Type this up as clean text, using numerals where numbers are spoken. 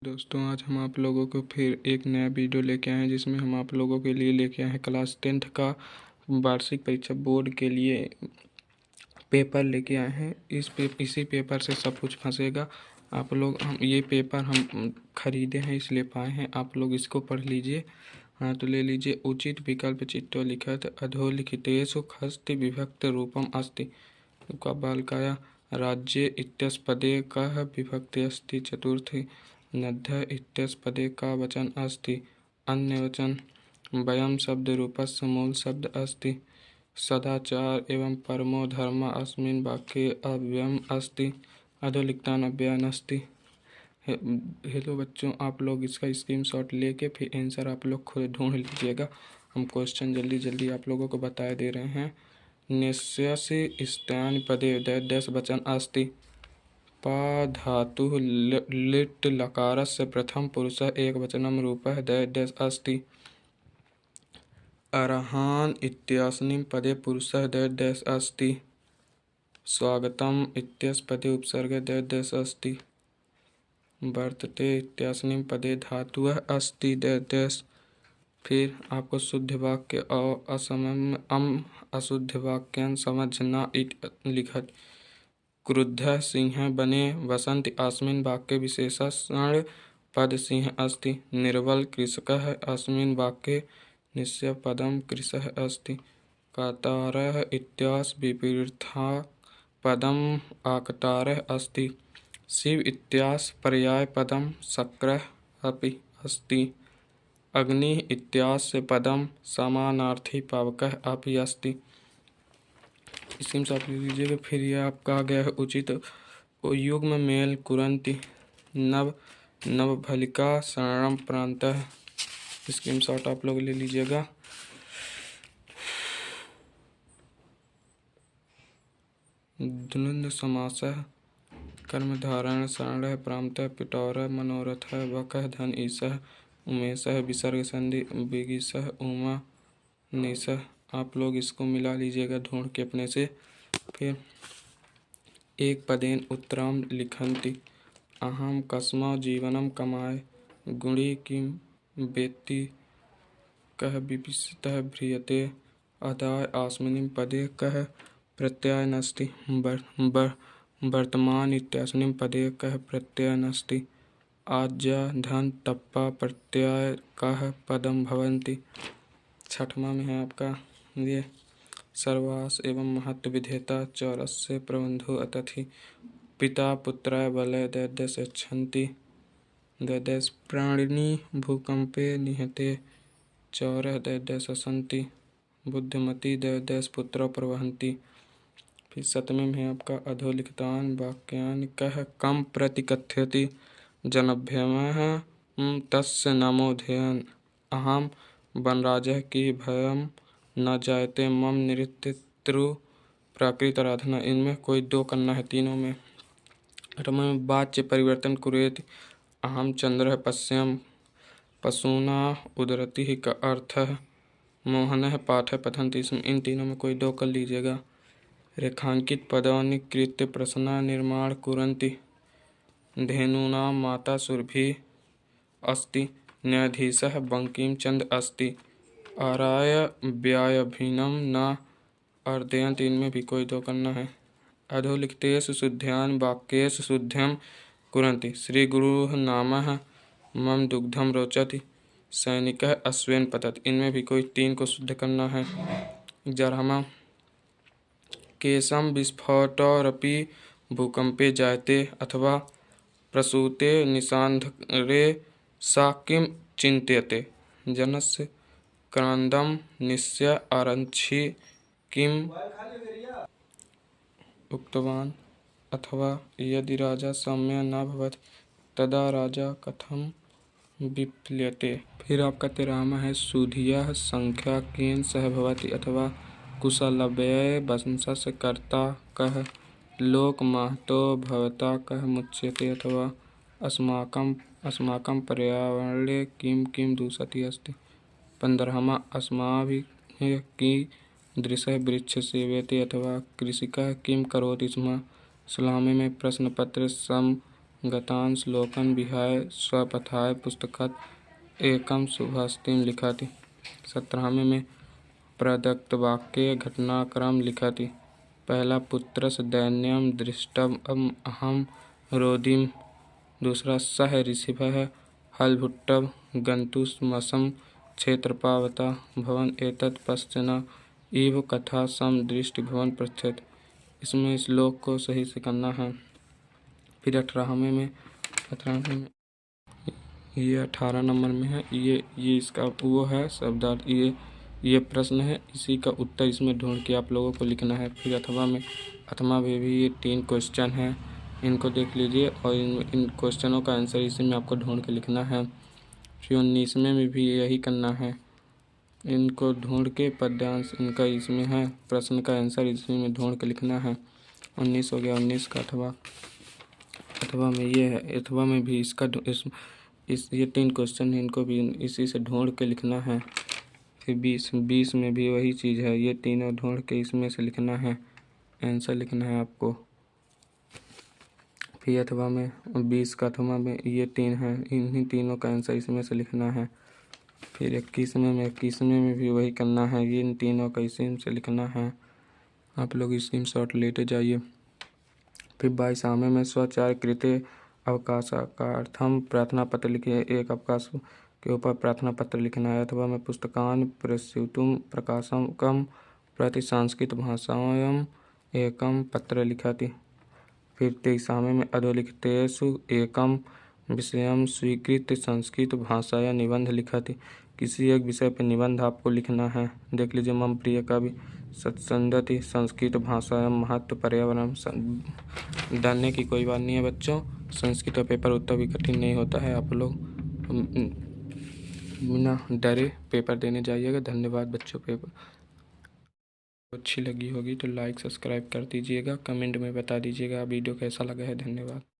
दोस्तों, आज हम आप लोगों को फिर एक नया वीडियो लेके आए हैं जिसमें हम आप लोगों के लिए लेके आए हैं क्लास 10th का वार्षिक परीक्षा बोर्ड के लिए पेपर लेके आए हैं। इसी पेपर से सब कुछ फंसेगा। आप लोग हम ये पेपर हम खरीदे हैं इसलिए पाए हैं। आप लोग इसको पढ़ लीजिए। हाँ तो ले लीजिए। उचित विकल्प चित्तो लिखत अधोलिखितेषु खस्ति विभक्त रूपम अस्ति बालकाया राज्ये इत्यस्य पदे कः विभक्ति अस्ति। चतुर्थी नद्य इत्यस्य पदे का वचन अस्ति। अन्यवचन वयम शब्द रूपस्य मूल शब्द अस्ति। सदाचार एवं परमो धर्म अस्मिन् वाक्ये अव्ययम् अस्ति। अधोलिखितान् अव्ययान् अस्ति। हेलो बच्चों, आप लोग इसका स्क्रीनशॉट लेके फिर आंसर आप लोग खुद ढूंढ लीजिएगा। हम क्वेश्चन जल्दी जल्दी आप लोगों को बता दे रहे हैं। निस्यसि स्थानि पदे दश वचन अस्ति। पा धातुः लिट् लकारस्य प्रथम पुरुषः एकवचनं रूपः दश अस्ति। अर्हान् इत्यस्मिन् पदे पुरुषः दश अस्ति। स्वागतम् इत्यस्य पदे उपसर्गः दश अस्ति। वर्तते इत्यस्मिन् पदे धातुः अस्ति दश। फिर आपको शुद्ध वाक्य और अशुद्ध वाक्यान् समझना लिखत। क्रुद्धः सिंहः वने वसन्ति अस्मिन् वाक्ये विशेषण पद सिंह अस्ति। निर्बल कृषकः अस्मिन् वाक्ये निश्चयपदं कृषः अस्ति। कातारः इत्यस्य विपरीतः पदम् आकतारः अस्ति। शिव इत्यस्य पर्यायपदं शक्रः अपि अस्ति। अग्निः इत्यस्य पदं समानार्थी पावकः अपि अस्ति। इसी में आप ले लीजिएगा। फिर यह आपका आ गया है उचित युग्म मेल कुरंती नव भलिका शरणम प्रांतः। स्क्रीनशॉट आप लोग ले लीजिएगा। द्वंद्व समासः कर्मधारण शरणः प्रांतः पिटौरः मनोरथः वकः धन ईशः उमेशः विसर्ग संधि विगिसः उमा निशः। आप लोग इसको मिला लीजिएगा ढूंढ के अपने से। फिर एक पदेन उत्तरम लिखन्ति। अहम कस्मा जीवनम कमाय गुणी किम वेत्ति कः विपिसितः भ्रियते। अदाय अस्मिन् पदे कः प्रत्यय नस्ति। वर्तमान इत्यस्मिन् पदे कः प्रत्यय नस्ति। आज्ञा धन तप्पा प्रत्यय कः पदम भवन्ति। छठवां में है आपका ये सर्वास एवं महत्व विधेयता चौरस्य प्रबंधो अतिथि। पिता पुत्राय बलय दश यच्छन्ति। दश प्राणिनि भूकंपे निहते चौरः दश सन्ति। बुद्धिमती दश पुत्र प्रवहन्ति। फिर सतमें में आपका अधोलिखितान् वाक्यानि कः कम प्रतिकथयति। जनभ्यमः तस्य नमोधयन्। अहम वनराजः की भयम न जायते मम निरृतृ प्राकृत आराधना। इनमें कोई दो करना है तीनों में। आठवें में वाच्य परिवर्तन कुरेति। अहम चंद्रः पश्यम पशूना उदरति का अर्थ है। मोहनः पाठः पठन्ति। इसमें इन तीनों में कोई दो कर लीजिएगा। रेखांकित पदानि कृत्य प्रश्न निर्माण कुरन्ति। धेनूनां माता सुरभि अस्ति। न्यायाधीशः बंकिम चंद्र अस्ति। आराय व्यायाभिनं न अर्दयन्त। इनमें भी कोई दो करना है। अधोलिखितेषु शुद्ध्यान् वाक्येषु शुद्ध्यं कुरन्ति। श्री गुरुः नामः मम दुग्धम रोचति। सैनिकः अश्वेन पतति। इनमें भी कोई तीन को शुद्ध करना है। 11वां केशं विस्फोटोरपि भूकंपे जायते अथवा प्रसूते निशान्धरे सा किं चिन्त्यते। जनस्य क्रन्दं निश्य आरंक्षि किम उक्तवान्। अथवा यदि राजा सौम्य न भवति तदा राजा कथम विप्ल्यते। फिर आपका 13वां है सुधियः संख्या केन सह भवति अथवा कुशलव्यय वंशस्य कर्ता कः। लोक महतो भवता कः मुच्यते अथवा अस्माकं पर्यावरणे किं किं दूषति अस्ति। 15वां अस्माभिः कीदृशः वृक्षः सेव्यते अथवा कृषिकः किं करोति स्म। 16वें में प्रश्न पत्र गतांश लोकन विहाय स्वपथाय पुस्तकत एकम सुभाषितम लिखति। 17वें में प्रदत्त वाक्य घटनाक्रम लिखति। पहला पुत्रस्य दैन्यम दृष्टम अहम रोदिम। दूसरा सह ऋषिभः हलभुट्टव गंतुमसम क्षेत्रपावता भवन एतत् पश्चन इव कथा सम दृष्टि भवन पृच्छेत। इसमें श्लोक को सही से करना है। फिर 18वें में ये 18 नंबर में है। ये इसका वो है शब्दार्थ। ये प्रश्न है, इसी का उत्तर इसमें ढूंढ के आप लोगों को लिखना है। फिर अथवा में भी ये 3 क्वेश्चन हैं, इनको देख लीजिए और इन क्वेश्चनों का आंसर इसी में आपको ढूंढ के लिखना है। फिर 19वें में भी यही करना है, इनको ढूंढ के पद्यांश इनका इसमें है, प्रश्न का आंसर इसी में ढूंढ के लिखना है। 19 हो गया। 19 का अथवा में ये है। अथवा में भी इसका ये 3 क्वेश्चन है, इनको भी इसी से ढूंढ के लिखना है। फिर 20 में भी वही चीज़ है, ये तीनों ढूंढ के इसमें से लिखना है, आंसर लिखना है आपको। फिर अथवा में 20 का अथवा में ये 3 है, इन्हीं तीनों का आंसर इसमें से लिखना है। फिर 21वें में भी वही करना है, ये इन तीनों का इसी से लिखना है। आप लोग इसी शॉर्ट लेते जाइए। फिर 22वें में स्वचार कृते अवकाशार्थम प्रार्थना पत्र लिखिए। एक अवकाश के ऊपर प्रार्थना पत्र लिखना है। अथवा में पुस्तकान प्रस्युतुम प्रकाशम कम प्रति संस्कृत भाषायाम एकम पत्र लिखति। फिर 23वें में अधोलिखितेषु एकम विषयम स्वीकृत संस्कृत भाषाया निबंध लिखति। किसी एक विषय पर निबंध आपको लिखना है। देख लीजिए, मम प्रिय का भी सत्संगति संस्कृत भाषा महत्व पर्यावरण। डरने की कोई बात नहीं है बच्चों, संस्कृत का पेपर उतना भी कठिन नहीं होता है। आप लोग बिना डरे पेपर देने जाइएगा। धन्यवाद बच्चों। पेपर अच्छी लगी होगी तो लाइक सब्सक्राइब कर दीजिएगा, कमेंट में बता दीजिएगा वीडियो कैसा लगा है। धन्यवाद।